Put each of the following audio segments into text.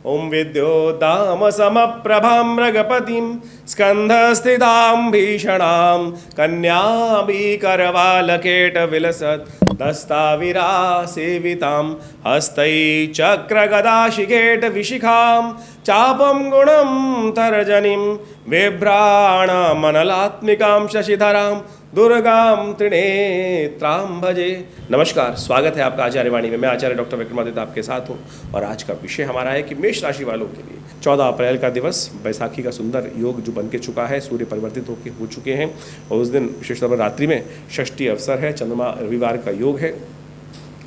ओम विद्योदाम समप्रभां मृगपतिं स्कंधस्थितां भीषणां कन्याभिकरवालकेटविलसत् दस्ताविरासेवितां हस्तैश्चक्रगदाशिकेटविशिखां चापं गुणं तर्जनीं बिभ्राणमनलात्मिकां शशिधरां दुर्गाम त्रिनेत्रां भजे। नमस्कार, स्वागत है आपका आचार्य वाणी में। मैं आचार्य डॉक्टर विक्रमादित्य आपके साथ हूं और आज का विषय हमारा है कि मेष राशि वालों के लिए 14 अप्रैल का दिवस, बैसाखी का सुंदर योग जो बन के चुका है, सूर्य परिवर्तित हो चुके हैं और उस दिन विशेष तौर पर रात्रि में षष्ठी अवसर है, चंद्रमा रविवार का योग है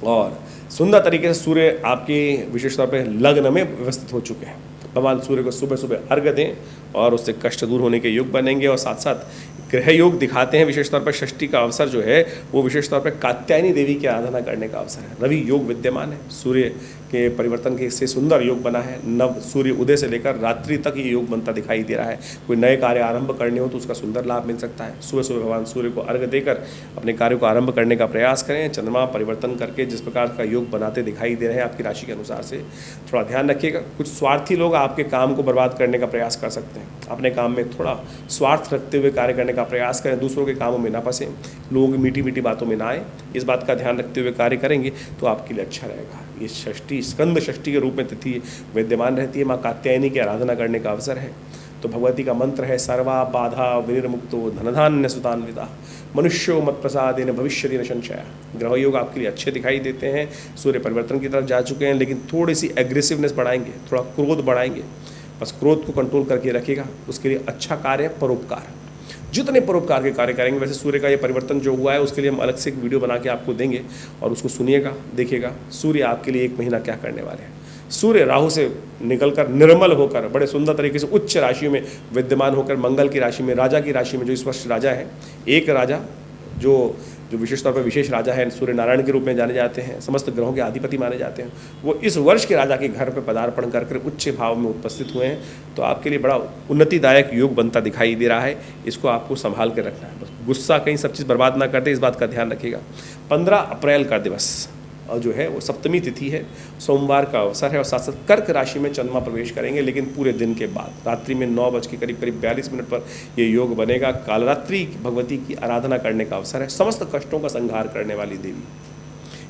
और सुंदर तरीके से सूर्य आपके विशेष तौर पर लग्न में व्यवस्थित हो चुके हैं। भगवान सूर्य को सुबह सुबह अर्घ्य दें और उससे कष्ट दूर होने के योग बनेंगे और साथ साथ ग्रह योग दिखाते हैं। विशेष तौर पर षष्ठी का अवसर जो है वो विशेष तौर पर कात्यायनी देवी की आराधना करने का अवसर है। रवि योग विद्यमान है, सूर्य के परिवर्तन के से सुंदर योग बना है। नव सूर्य उदय से लेकर रात्रि तक ये योग बनता दिखाई दे रहा है। कोई नए कार्य आरंभ करने हो तो उसका सुंदर लाभ मिल सकता है। सुबह सुबह भगवान सूर्य को अर्घ्य देकर अपने कार्य को आरंभ करने का प्रयास करें। चंद्रमा परिवर्तन करके जिस प्रकार का योग बनाते दिखाई दे रहे हैं आपकी राशि के अनुसार से थोड़ा ध्यान रखिएगा। कुछ स्वार्थी लोग आपके काम को बर्बाद करने का प्रयास कर सकते हैं। अपने काम में थोड़ा स्वार्थ रखते हुए कार्य करने का प्रयास करें, दूसरों के कामों में ना फंसें, लोगों की मीठी मीठी बातों में ना आए। इस बात का ध्यान रखते हुए कार्य करेंगे तो आपके लिए अच्छा रहेगा। ये षष्ठी स्कंद षष्ठी के रूप में तिथि विद्यमान रहती है। माँ कात्यायनी की आराधना करने का अवसर है। तो भगवती का मंत्र है सर्वा बाधा विनिर्मुक्तो धनधान्य सुतान्विता मनुष्यो मत प्रसादेन भविष्यति न संशय। ग्रह योग आपके लिए अच्छे दिखाई देते हैं। सूर्य परिवर्तन की तरफ जा चुके हैं, लेकिन थोड़ी सी एग्रेसिवनेस बढ़ाएंगे, थोड़ा क्रोध बढ़ाएंगे। बस क्रोध को कंट्रोल करके रखिएगा। उसके लिए अच्छा कार्य है परोपकार। जितने परोपकार के कार्य करेंगे, वैसे सूर्य का ये परिवर्तन जो हुआ है उसके लिए हम अलग से एक वीडियो बना के आपको देंगे और उसको सुनिएगा, देखिएगा सूर्य आपके लिए 1 महीना क्या करने वाले हैं। सूर्य राहु से निकलकर निर्मल होकर बड़े सुंदर तरीके से उच्च राशियों में विद्यमान होकर मंगल की राशि में, राजा की राशि में, जो इस वर्ष राजा है, एक राजा जो विशेष तौर पर विशेष राजा है, सूर्य नारायण के रूप में जाने जाते हैं, समस्त ग्रहों के अधिपति माने जाते हैं, वो इस वर्ष के राजा के घर पर पदार्पण कर उच्च भाव में उपस्थित हुए हैं। तो आपके लिए बड़ा उन्नतिदायक योग बनता दिखाई दे रहा है। इसको आपको संभाल कर रखना है, बस गुस्सा कहीं सब चीज़ बर्बाद ना कर दे, इस बात का ध्यान रखिएगा। 15 अप्रैल का दिवस और जो है वो सप्तमी तिथि है, सोमवार का अवसर है और साथ साथ कर्क राशि में चंद्रमा प्रवेश करेंगे, लेकिन पूरे दिन के बाद रात्रि में 9 बज के करीब 42 मिनट पर ये योग बनेगा। कालरात्रि भगवती की आराधना करने का अवसर है। समस्त कष्टों का संहार करने वाली देवी,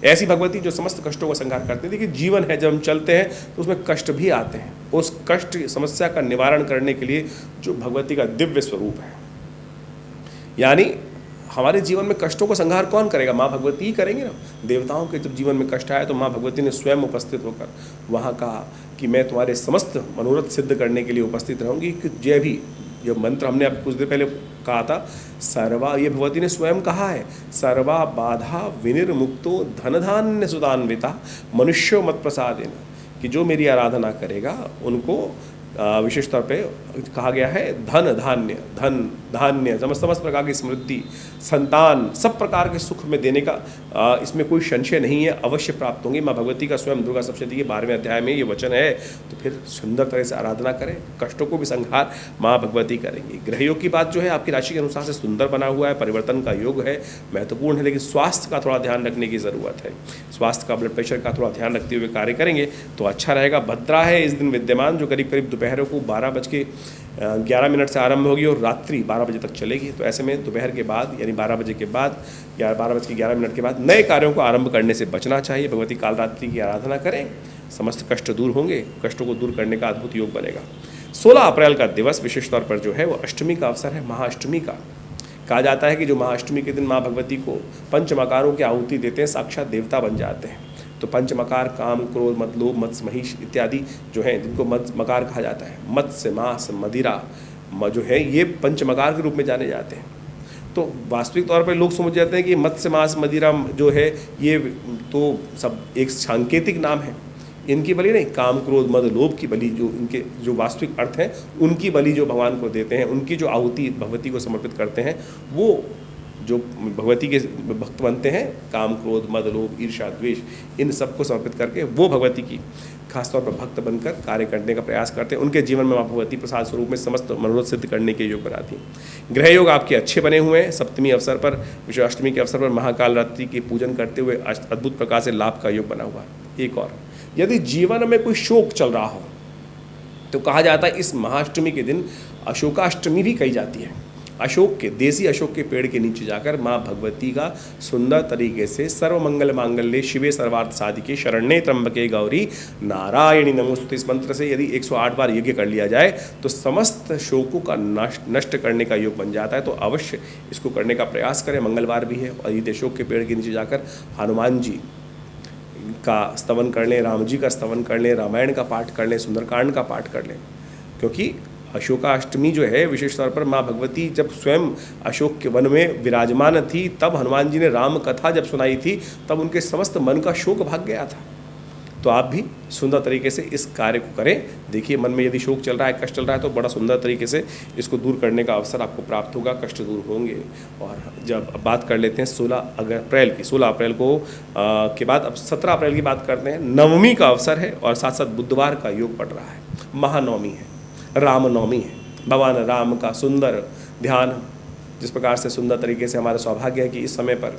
ऐसी भगवती जो समस्त कष्टों का संहार करती है। देखिए जीवन है, जब हम चलते हैं तो उसमें कष्ट भी आते हैं। उस कष्ट समस्या का निवारण करने के लिए जो भगवती का दिव्य स्वरूप है, यानी हमारे जीवन में कष्टों को संहार कौन करेगा? माँ भगवती ही करेंगे ना। देवताओं के जब जीवन में कष्ट आया तो माँ भगवती ने स्वयं उपस्थित होकर वहाँ कहा कि मैं तुम्हारे समस्त मनोरथ सिद्ध करने के लिए उपस्थित रहूँगी। कि जय भी जो मंत्र हमने अब कुछ देर पहले कहा था, सर्वा, ये भगवती ने स्वयं कहा है, सर्वा बाधा विनिर्मुक्तो धनधान्य सुतान्विता मनुष्यो मत प्रसादेन, कि जो मेरी आराधना करेगा उनको विशेष तौर पे कहा गया है धन धान्य समस्त प्रकार की समृद्धि, संतान, सब प्रकार के सुख में देने का इसमें कोई संशय नहीं है, अवश्य प्राप्त होंगे। माँ भगवती का स्वयं दुर्गा सप्तशती के 12वें अध्याय में ये वचन है। तो फिर सुंदर तरह से आराधना करें, कष्टों को भी संहार माँ भगवती करेंगी। ग्रह योग की बात जो है आपकी राशि के अनुसार से सुंदर बना हुआ है, परिवर्तन का योग है, महत्वपूर्ण है, लेकिन स्वास्थ्य का थोड़ा ध्यान रखने की ज़रूरत है। स्वास्थ्य का, ब्लड प्रेशर का थोड़ा ध्यान रखते हुए कार्य करेंगे तो अच्छा रहेगा। भद्रा है इस दिन विद्यमान, जो करीब दोपहर को 12:11 से आरंभ होगी और रात्रि 12 बजे तक चलेगी। तो ऐसे में दोपहर के बाद यानी 12 बजे के बाद 12:11 के बाद नए कार्यों को आरंभ करने से बचना चाहिए। भगवती कालरात्रि की आराधना करें, समस्त कष्ट दूर होंगे। कष्टों को दूर करने का अद्भुत योग बनेगा। 16 अप्रैल का दिवस विशेष तौर पर जो है वो अष्टमी का अवसर है, महाअष्टमी का। कहा जाता है कि जो महाअष्टमी के दिन माँ भगवती को पंचमकारों की आहुति देते हैं, साक्षात देवता बन जाते हैं। तो पंचमकार काम, क्रोध, मद, लोभ, मत्स्य, महिष इत्यादि जो हैं, जिनको मकार कहा जाता है, मत्स्य, मांस, मदिरा जो है, ये पंचमकार के रूप में जाने जाते हैं। तो वास्तविक तौर पर लोग समझ जाते हैं कि मत्स्य, मांस, मदिरा जो है ये तो सब एक सांकेतिक नाम है। इनकी बलि नहीं, काम, क्रोध, मद, लोभ की बलि, जो इनके जो वास्तविक अर्थ हैं उनकी बलि जो भगवान को देते हैं, उनकी जो आहुति भगवती को समर्पित करते हैं, वो जो भगवती के भक्त बनते हैं, काम, क्रोध, मद, लोभ, ईर्ष्या, द्वेष, इन सबको समर्पित करके वो भगवती की खासतौर पर भक्त बनकर कार्य करने का प्रयास करते हैं। उनके जीवन में माँ भगवती प्रसाद स्वरूप में समस्त मनोरथ सिद्ध करने के योग बनाती हैं। ग्रह योग आपके अच्छे बने हुए हैं। सप्तमी अवसर पर, विजयाष्टमी के अवसर पर महाकाल रात्रि के पूजन करते हुए अद्भुत प्रकार से लाभ का योग बना हुआ है। एक और, यदि जीवन में कोई शोक चल रहा हो, तो कहा जाता है इस महाअष्टमी के दिन अशोकाष्टमी भी कही जाती है। अशोक के, देसी अशोक के पेड़ के नीचे जाकर माँ भगवती का सुंदर तरीके से सर्वमंगल मांगल्ये शिवे सर्वार्थ साधिके शरण्ये त्र्यंबके गौरी नारायणी नमोस्तुते, इस मंत्र से यदि 108 बार यज्ञ कर लिया जाए तो समस्त शोकों का नष्ट करने का योग बन जाता है। तो अवश्य इसको करने का प्रयास करें। मंगलवार भी है और यदि अशोक के पेड़ के नीचे जाकर हनुमान जी का स्तवन कर लें, राम जी का स्तवन कर लें, रामायण का पाठ कर लें, सुंदरकांड का पाठ कर लें, क्योंकि अशोकाष्टमी जो है विशेष तौर पर माँ भगवती जब स्वयं अशोक के वन में विराजमान थी, तब हनुमान जी ने राम कथा जब सुनाई थी, तब उनके समस्त मन का शोक भाग गया था। तो आप भी सुंदर तरीके से इस कार्य को करें। देखिए, मन में यदि शोक चल रहा है, कष्ट चल रहा है, तो बड़ा सुंदर तरीके से इसको दूर करने का अवसर आपको प्राप्त होगा, कष्ट दूर होंगे। और जब बात कर लेते हैं 16 अप्रैल की, 16 अप्रैल को के बाद अब 17 अप्रैल की बात करते हैं। नवमी का अवसर है और साथ साथ बुधवार का योग पड़ रहा है, महानवमी है, रामनवमी है। भगवान राम का सुंदर ध्यान, जिस प्रकार से सुंदर तरीके से हमारा सौभाग्य है कि इस समय पर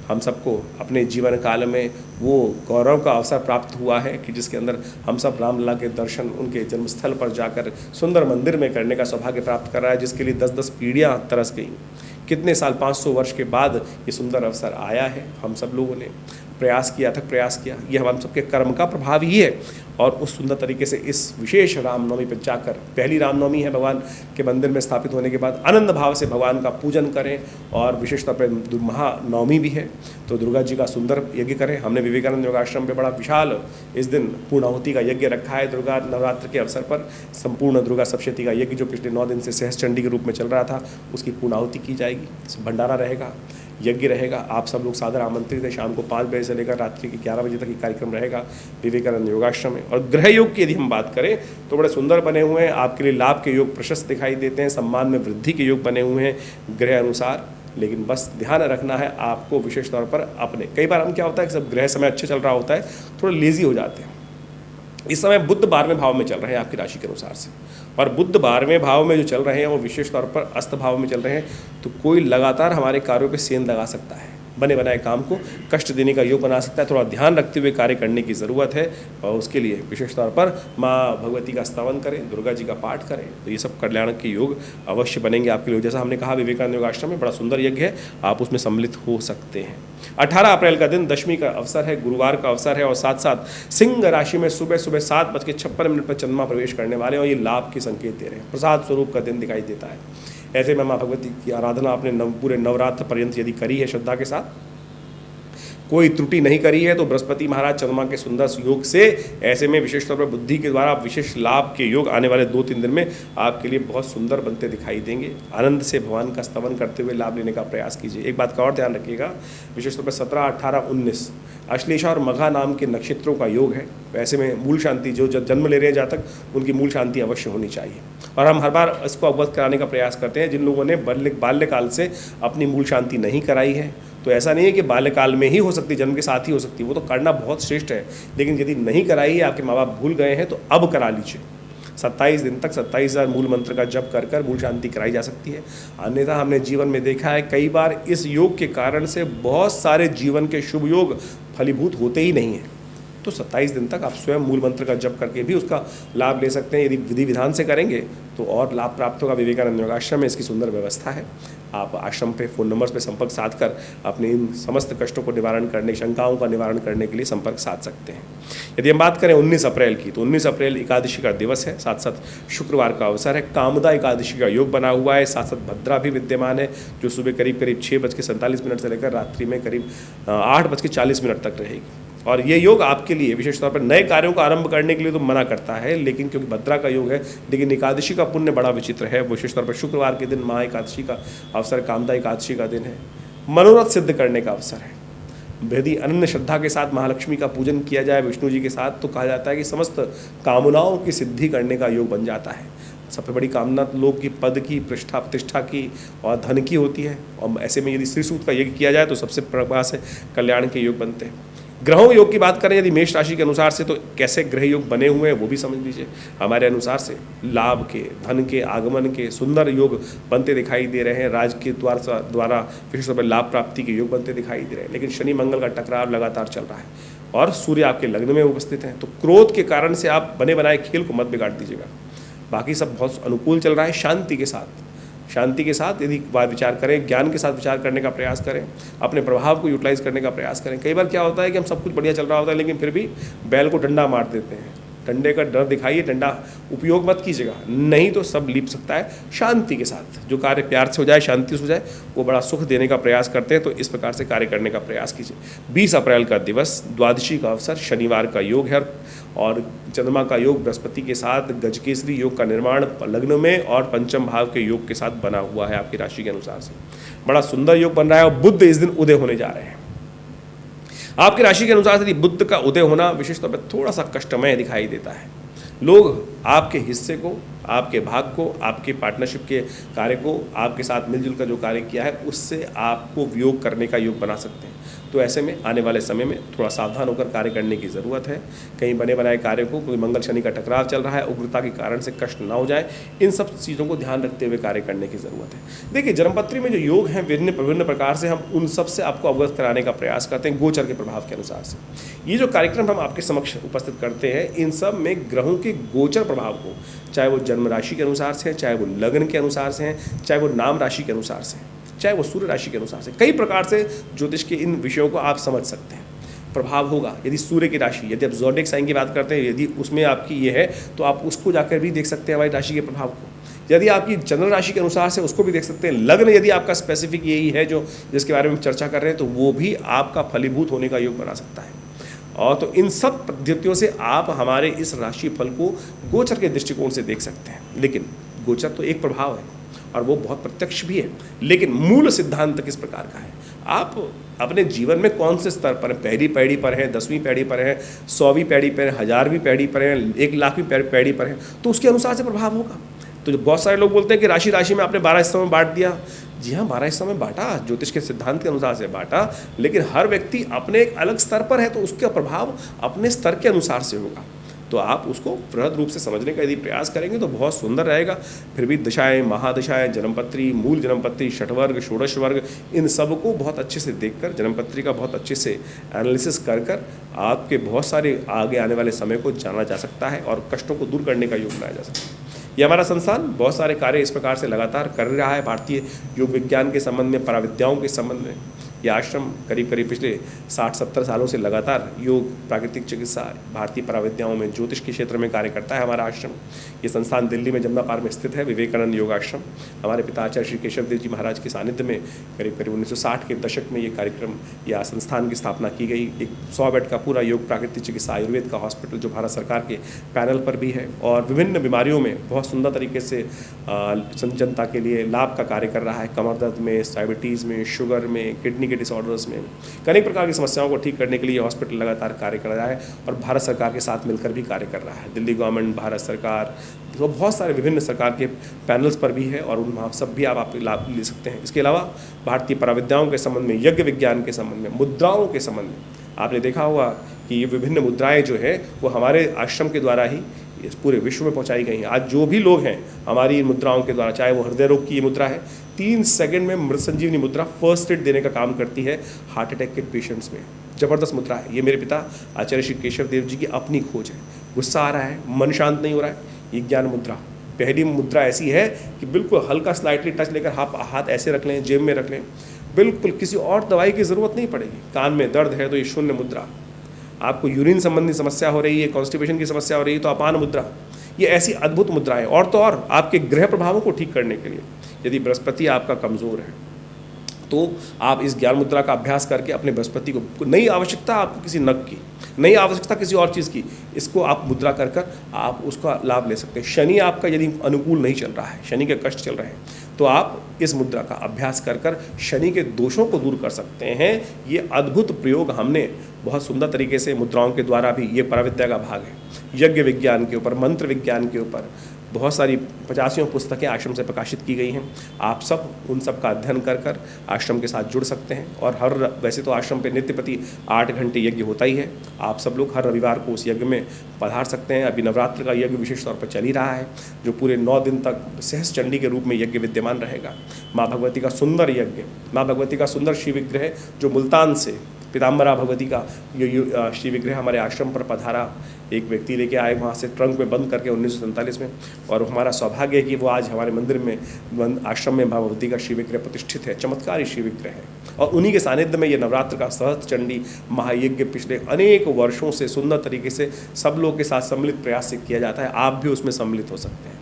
हम सबको अपने जीवन काल में वो गौरव का अवसर प्राप्त हुआ है कि जिसके अंदर हम सब रामलला के दर्शन उनके जन्मस्थल पर जाकर सुंदर मंदिर में करने का सौभाग्य प्राप्त कर रहा है, जिसके लिए 10-10 पीढ़ियाँ तरस गई। कितने साल, 500 वर्ष के बाद ये सुंदर अवसर आया है। हम सब लोगों ने प्रयास किया, अथक प्रयास किया, ये हम सबके कर्म का प्रभाव ही है। और उस सुंदर तरीके से इस विशेष रामनवमी पर जाकर, पहली रामनवमी है भगवान के मंदिर में स्थापित होने के बाद, आनंद भाव से भगवान का पूजन करें। और विशेष तौर पर महानवमी भी है तो दुर्गा जी का सुंदर यज्ञ करें। हमने विवेकानंद योगाश्रम पे बड़ा विशाल इस दिन पूर्णाहुति का यज्ञ रखा है। दुर्गा नवरात्र के अवसर पर संपूर्ण दुर्गा सप्तशती का यज्ञ जो पिछले 9 दिन से सहस्त्रचंडी के रूप में चल रहा था, उसकी पूर्णाहुति की जाएगी। भंडारा रहेगा, यज्ञ रहेगा। आप सब लोग सादर आमंत्रित हैं। शाम को 5 बजे से लेकर रात्रि के 11 बजे तक ये कार्यक्रम रहेगा विवेकानंद योगाश्रम में। और ग्रह योग की यदि हम बात करें तो बड़े सुंदर बने हुए हैं। आपके लिए लाभ के योग प्रशस्त दिखाई देते हैं, सम्मान में वृद्धि के योग बने हुए हैं ग्रह अनुसार। लेकिन बस ध्यान रखना है आपको विशेष तौर पर अपने, कई बार हम क्या होता है कि सब ग्रह समय अच्छे चल रहा होता है, थोड़ा लेजी हो जाते हैं। इस समय बुध 12वें भाव में चल रहे हैं आपकी राशि के अनुसार से, और बुध 12वें भाव में जो चल रहे हैं वो विशेष तौर पर अस्त भाव में चल रहे हैं। तो कोई लगातार हमारे कार्यों पे सेंध लगा सकता है, बने बनाए काम को कष्ट देने का योग बना सकता है। थोड़ा ध्यान रखते हुए कार्य करने की ज़रूरत है। और उसके लिए विशेष तौर पर माँ भगवती का स्तवन करें, दुर्गा जी का पाठ करें, तो ये सब कल्याण के योग अवश्य बनेंगे आपके लिए। जैसा हमने कहा विवेकानंद योगाश्रम में बड़ा सुंदर यज्ञ है, आप उसमें सम्मिलित हो सकते हैं। 18 अप्रैल का दिन दशमी का अवसर है, गुरुवार का अवसर है। और साथ साथ सिंह राशि में सुबह 7:56 पर चंद्रमा प्रवेश करने वाले हैं और ये लाभ के संकेत दे रहे हैं। प्रसाद स्वरूप का दिन दिखाई देता है। ऐसे में माँ भगवती की आराधना आपने पूरे नवरात्र पर्यंत यदि करी है श्रद्धा के साथ, कोई त्रुटि नहीं करी है, तो बृहस्पति महाराज चंद्रमा के सुंदर योग से ऐसे में विशेष तौर पर बुद्धि के द्वारा विशेष लाभ के योग आने वाले 2-3 दिन में आपके लिए बहुत सुंदर बनते दिखाई देंगे। आनंद से भगवान का स्तवन करते हुए लाभ लेने का प्रयास कीजिए। एक बात का और ध्यान रखिएगा, विशेष तौर पर 17, 18, 19 अश्लेषा और मघा नाम के नक्षत्रों का योग है। ऐसे में मूल शांति, जो जन्म ले रहे हैं जातक, उनकी मूल शांति अवश्य होनी चाहिए। और हम हर बार इसको अवगत कराने का प्रयास करते हैं जिन लोगों ने बाल्यकाल से अपनी मूल शांति नहीं कराई है। तो ऐसा नहीं है कि बाल्यकाल में ही हो सकती, जन्म के साथ ही हो सकती, वो तो करना बहुत श्रेष्ठ है। लेकिन यदि नहीं कराई है, आपके माँ बाप भूल गए हैं, तो अब करा लीजिए। 27 दिन तक 27,000 मूल मंत्र का जप कर कर मूल शांति कराई जा सकती है। अन्यथा हमने जीवन में देखा है कई बार इस योग के कारण से बहुत सारे जीवन के शुभ योग फलीभूत होते ही नहीं हैं। तो 27 दिन तक आप स्वयं मूल मंत्र का जप करके भी उसका लाभ ले सकते हैं। यदि विधि विधान से करेंगे तो और लाभ प्राप्त होगा। विवेकानंद योगाश्रम में इसकी सुंदर व्यवस्था है। आप आश्रम पे फ़ोन नंबर्स पे संपर्क साध कर अपने इन समस्त कष्टों को निवारण करने, शंकाओं का निवारण करने के लिए संपर्क साध सकते हैं। यदि हम बात करें 19 अप्रैल की, तो 19 अप्रैल एकादशी का दिवस है, साथ साथ शुक्रवार का अवसर है। कामदा एकादशी का योग बना हुआ है, साथ साथ भद्रा भी विद्यमान है, जो सुबह करीब 6:47 से लेकर रात्रि में करीब 8:40 तक रहेगी। और ये योग आपके लिए विशेष तौर पर नए कार्यों का आरंभ करने के लिए तो मना करता है, लेकिन क्योंकि भद्रा का योग है, लेकिन एकादशी का पुण्य बड़ा विचित्र है। विशेष तौर पर शुक्रवार के दिन महा एकादशी का अवसर, कामदा एकादशी का दिन है। मनोरथ सिद्ध करने का अवसर है। यदि अनन्य श्रद्धा के साथ महालक्ष्मी का पूजन किया जाए विष्णु जी के साथ, तो कहा जाता है कि समस्त कामनाओं की सिद्धि करने का योग बन जाता है। सबसे बड़ी कामना लोग की पद की, प्रतिष्ठा की और धन की होती है। और ऐसे में यदि श्री सूक्त का यज्ञ किया जाए तो सबसे प्रभाव से कल्याण के योग बनते हैं। ग्रहों योग की बात करें यदि मेष राशि के अनुसार से, तो कैसे ग्रह योग बने हुए हैं वो भी समझ लीजिए। हमारे अनुसार से लाभ के, धन के, आगमन के सुंदर योग बनते दिखाई दे रहे हैं। राज के द्वारा विशेष तौर पर लाभ प्राप्ति के योग बनते दिखाई दे रहे हैं। लेकिन शनि मंगल का टकराव लगातार चल रहा है और सूर्य आपके लग्न में उपस्थित हैं। तो क्रोध के कारण से आप बने बनाए खेल को मत बिगाड़ दीजिएगा। बाकी सब बहुत अनुकूल चल रहा है। शांति के साथ यदि बात विचार करें, ज्ञान के साथ विचार करने का प्रयास करें, अपने प्रभाव को यूटिलाइज करने का प्रयास करें। कई बार क्या होता है कि हम सब कुछ बढ़िया चल रहा होता है लेकिन फिर भी बैल को डंडा मार देते हैं। डंडे का डर दिखाइए, डंडा उपयोग मत कीजिएगा, नहीं तो सब लीप सकता है। शांति के साथ जो कार्य प्यार से हो जाए, शांति से हो जाए, वो बड़ा सुख देने का प्रयास करते हैं। तो इस प्रकार से कार्य करने का प्रयास कीजिए। 20 अप्रैल का दिवस, द्वादशी का अवसर, शनिवार का योग है और चंद्रमा का योग बृहस्पति के साथ गजकेसरी योग का निर्माण लग्न में और पंचम भाव के योग के साथ बना हुआ है आपकी राशि के अनुसार से। बड़ा सुंदर योग बन रहा है और बुध इस दिन उदय होने जा रहे हैं। आपकी राशि के अनुसार यदि बुध का उदय होना विशेष तौर पर थोड़ा सा कष्टमय दिखाई देता है। लोग आपके हिस्से को, आपके भाग को, आपके पार्टनरशिप के कार्य को, आपके साथ मिलजुल कर जो कार्य किया है उससे आपको वियोग करने का योग बना सकते हैं। तो ऐसे में आने वाले समय में थोड़ा सावधान होकर कार्य करने की ज़रूरत है। कहीं बने बनाए कार्य को, कोई मंगल शनि का टकराव चल रहा है, उग्रता के कारण से कष्ट ना हो जाए, इन सब चीज़ों को ध्यान रखते हुए कार्य करने की ज़रूरत है। देखिए, जन्मपत्री में जो योग हैं विभिन्न प्रकार से, हम उन सब से आपको अवगत कराने का प्रयास करते हैं गोचर के प्रभाव के अनुसार से। ये जो कार्यक्रम हम आपके समक्ष उपस्थित करते हैं, इन सब में ग्रहों के गोचर प्रभाव को, चाहे वो जन्म राशि के अनुसार से हैं, चाहे वो लग्न के अनुसार से हैं, चाहे वो नाम राशि के अनुसार से हैं, चाहे वो सूर्य राशि के अनुसार से, कई प्रकार से ज्योतिष के इन विषयों को आप समझ सकते हैं। प्रभाव होगा यदि सूर्य की राशि, यदि आप ज़ोडिएक साइन की बात करते हैं, यदि उसमें आपकी ये है तो आप उसको जाकर भी देख सकते हैं हमारी राशि के प्रभाव को। यदि आपकी चंद्र राशि के अनुसार से, उसको भी देख सकते हैं। लग्न यदि आपका स्पेसिफिक यही है जो जिसके बारे में हम चर्चा कर रहे हैं, तो वो भी आपका फलीभूत होने का योग बना सकता है। और तो इन सब पद्धतियों से आप हमारे इस राशि फल को गोचर के दृष्टिकोण से देख सकते हैं। लेकिन गोचर तो एक प्रभाव है और वो बहुत प्रत्यक्ष भी है, लेकिन मूल सिद्धांत किस प्रकार का है, आप अपने जीवन में कौन से स्तर पर हैं, पहली पैड़ी पर हैं, 10वीं पैड़ी पर हैं, 100वीं पैड़ी पर हैं, 1000वीं पैड़ी पर हैं, 1,00,000वीं पैड़ी पर हैं, तो उसके अनुसार से प्रभाव होगा। तो जो बहुत सारे लोग बोलते हैं कि राशि राशि में आपने 12 हिस्सों में बांट दिया, जी हाँ, 12 हिस्सों में बांटा, ज्योतिष के सिद्धांत के अनुसार से बांटा, लेकिन हर व्यक्ति अपने एक अलग स्तर पर है, तो उसका प्रभाव अपने स्तर के अनुसार से होगा। तो आप उसको बृहद रूप से समझने का यदि प्रयास करेंगे तो बहुत सुंदर रहेगा। फिर भी दिशाएं, महादिशाएं, जन्मपत्री, मूल जन्मपत्री, षठवर्ग, षोडश वर्ग, इन सब को बहुत अच्छे से देखकर, जन्मपत्री का बहुत अच्छे से एनालिसिस कर आपके बहुत सारे आगे आने वाले समय को जाना जा सकता है और कष्टों को दूर करने का योग बनाया जा सकता है। ये हमारा संस्थान बहुत सारे कार्य इस प्रकार से लगातार कर रहा है। भारतीय योग विज्ञान के संबंध में, पराविद्याओं के संबंध में यह आश्रम करीब पिछले 60-70 सालों से लगातार योग, प्राकृतिक चिकित्सा, भारतीय पराविद्याओं में, ज्योतिष के क्षेत्र में कार्य करता है हमारा आश्रम। ये संस्थान दिल्ली में जमुना पार में स्थित है, विवेकानंद योग आश्रम। हमारे पिता आचार्य श्री केशव देव जी महाराज के सानिध्य में करीब 1960 के दशक में ये कार्यक्रम या संस्थान की स्थापना की गई। एक 100 बेड का पूरा योग, प्राकृतिक चिकित्सा, आयुर्वेद का हॉस्पिटल जो भारत सरकार के पैनल पर भी है और विभिन्न बीमारियों में बहुत सुंदर तरीके से जनता के लिए लाभ का कार्य कर रहा है। कमर दर्द में, डायबिटीज़ में, शुगर में, किडनी के डिसऑर्डर्स में, कई प्रकार की समस्याओं को ठीक करने के लिए हॉस्पिटल लगातार कार्य कर रहा है और भारत सरकार के साथ मिलकर भी कार्य कर रहा है। दिल्ली गवर्नमेंट, भारत सरकार, तो बहुत सारे विभिन्न सरकार के पैनल्स पर भी है और उन सब भी आप लाभ ले सकते हैं। इसके अलावा भारतीय पराविद्याओं के संबंध में, यज्ञ विज्ञान के संबंध में, मुद्राओं के संबंध में आपने देखा होगा कि ये विभिन्न मुद्राएं जो है वो हमारे आश्रम के द्वारा ही इस पूरे विश्व में पहुंचाई गई हैं। आज जो भी लोग हैं हमारी इन मुद्राओं के द्वारा, चाहे वो हृदय रोग की ये मुद्रा है, 3 सेकंड में मृत संजीवनी मुद्रा फर्स्ट एड देने का काम करती है हार्ट अटैक के पेशेंट्स में। जबरदस्त मुद्रा है ये। मेरे पिता आचार्य श्री केशव देव जी की अपनी खोज है। गुस्सा आ रहा है, मन शांत नहीं हो रहा है, ये ज्ञान मुद्रा, पहली मुद्रा ऐसी है कि बिल्कुल हल्का स्लाइटली टच लेकर हाथ ऐसे रख लें, जेब में रख लें, बिल्कुल किसी और दवाई की ज़रूरत नहीं पड़ेगी। कान में दर्द है तो ये शून्य मुद्रा, आपको यूरिन संबंधी समस्या हो रही है, कॉन्स्टिपेशन की समस्या हो रही है तो अपान मुद्रा, ये ऐसी अद्भुत मुद्रा है। और तो और आपके ग्रह प्रभावों को ठीक करने के लिए, यदि बृहस्पति आपका कमज़ोर है तो आप इस ज्ञान मुद्रा का अभ्यास करके अपने बृहस्पति को, नहीं आवश्यकता आपको किसी नग की, नहीं आवश्यकता किसी और चीज़ की, इसको आप मुद्रा कर आप उसका लाभ ले सकते हैं। शनि आपका यदि अनुकूल नहीं चल रहा है, शनि के कष्ट चल रहे हैं, तो आप इस मुद्रा का अभ्यास कर शनि के दोषों को दूर कर सकते हैं। ये अद्भुत प्रयोग हमने बहुत सुंदर तरीके से मुद्राओं के द्वारा भी, ये पराविद्या का भाग है, यज्ञ विज्ञान के ऊपर, मंत्र विज्ञान के ऊपर बहुत सारी 50 पुस्तकें आश्रम से प्रकाशित की गई हैं। आप सब उन सब का अध्ययन कर आश्रम के साथ जुड़ सकते हैं। और वैसे तो आश्रम पे नित्य प्रति 8 घंटे यज्ञ होता ही है। आप सब लोग हर रविवार को उस यज्ञ में पधार सकते हैं। अभी नवरात्र का यज्ञ विशेष तौर पर चल ही रहा है, जो पूरे 9 दिन तक सहस चंडी के रूप में यज्ञ विद्यमान रहेगा। माँ भगवती का सुंदर यज्ञ, माँ भगवती का सुंदर शिव विग्रह जो मुल्तान से पीताम्बरा भगवती का श्री विग्रह हमारे आश्रम पर पधारा। एक व्यक्ति लेके आए वहाँ से ट्रंक में बंद करके 1947 में, और हमारा सौभाग्य है कि वो आज हमारे मंदिर में आश्रम में भगवती का श्री विग्रह प्रतिष्ठित है। चमत्कारी श्री विग्रह है, और उन्हीं के सानिध्य में ये नवरात्र का सहस्त्र चंडी महायज्ञ पिछले अनेक वर्षों से सुंदर तरीके से सब लोग के साथ सम्मिलित प्रयास से किया जाता है। आप भी उसमें सम्मिलित हो सकते हैं।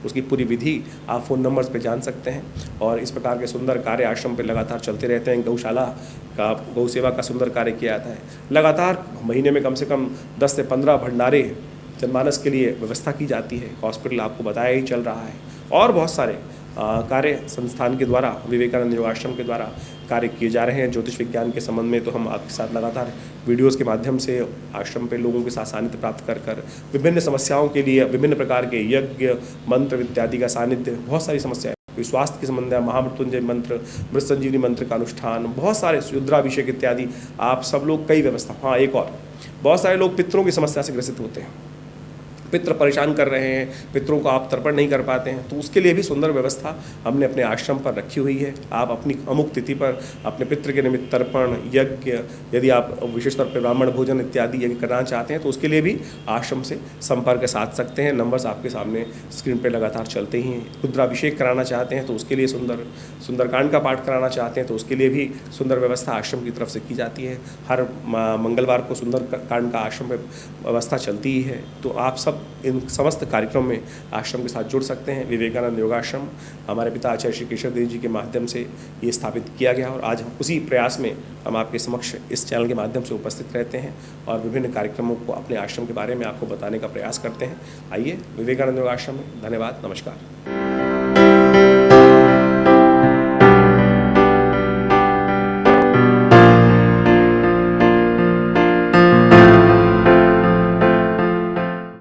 उसकी पूरी विधि आप फ़ोन नंबर्स पे जान सकते हैं। और इस प्रकार के सुंदर कार्य आश्रम पे लगातार चलते रहते हैं। गौशाला का, गौ सेवा का सुंदर कार्य किया जाता है। लगातार महीने में कम से कम 10 से 15 भंडारे जनमानस के लिए व्यवस्था की जाती है। हॉस्पिटल आपको बताया ही चल रहा है, और बहुत सारे कार्य संस्थान के द्वारा, विवेकानंद योगाश्रम के द्वारा कार्य किए जा रहे हैं। ज्योतिष विज्ञान के संबंध में तो हम आपके साथ लगातार वीडियोस के माध्यम से आश्रम पे लोगों के साथ सानिध्य प्राप्त कर विभिन्न समस्याओं के लिए विभिन्न प्रकार के यज्ञ, मंत्र इत्यादि का सानिध्य, बहुत सारी समस्याएं, कोई स्वास्थ्य के संबंध में महामृत्युंजय मंत्र, मृत संजीवनी मंत्र का अनुष्ठान, बहुत सारे रुद्राभिषेक इत्यादि आप सब लोग कई व्यवस्था। हाँ, एक और, बहुत सारे लोग पितरों की समस्या से ग्रसित होते हैं। पितृ परेशान कर रहे हैं, पितरों को आप तर्पण नहीं कर पाते हैं, तो उसके लिए भी सुंदर व्यवस्था हमने अपने आश्रम पर रखी हुई है। आप अपनी अमुक तिथि पर अपने पितृ के निमित्त तर्पण, यज्ञ, यदि आप विशेष तौर पर ब्राह्मण भोजन इत्यादि यदि करना चाहते हैं तो उसके लिए भी आश्रम से संपर्क साध सकते हैं। नंबर्स आपके सामने स्क्रीन पर लगातार चलते ही हैं। रुद्राभिषेक कराना चाहते हैं तो उसके लिए सुंदरकांड का पाठ कराना चाहते हैं तो उसके लिए भी सुंदर व्यवस्था आश्रम की तरफ से की जाती है। हर मंगलवार को सुंदरकांड का आश्रम में व्यवस्था चलती ही है। तो आप सब इन समस्त कार्यक्रम में आश्रम के साथ जुड़ सकते हैं। विवेकानंद योगाश्रम हमारे पिता आचार्य श्री केशव देव जी के माध्यम से ये स्थापित किया गया, और आज हम उसी प्रयास में हम आपके समक्ष इस चैनल के माध्यम से उपस्थित रहते हैं और विभिन्न कार्यक्रमों को अपने आश्रम के बारे में आपको बताने का प्रयास करते हैं। आइए विवेकानंद योगाश्रम में। धन्यवाद, नमस्कार।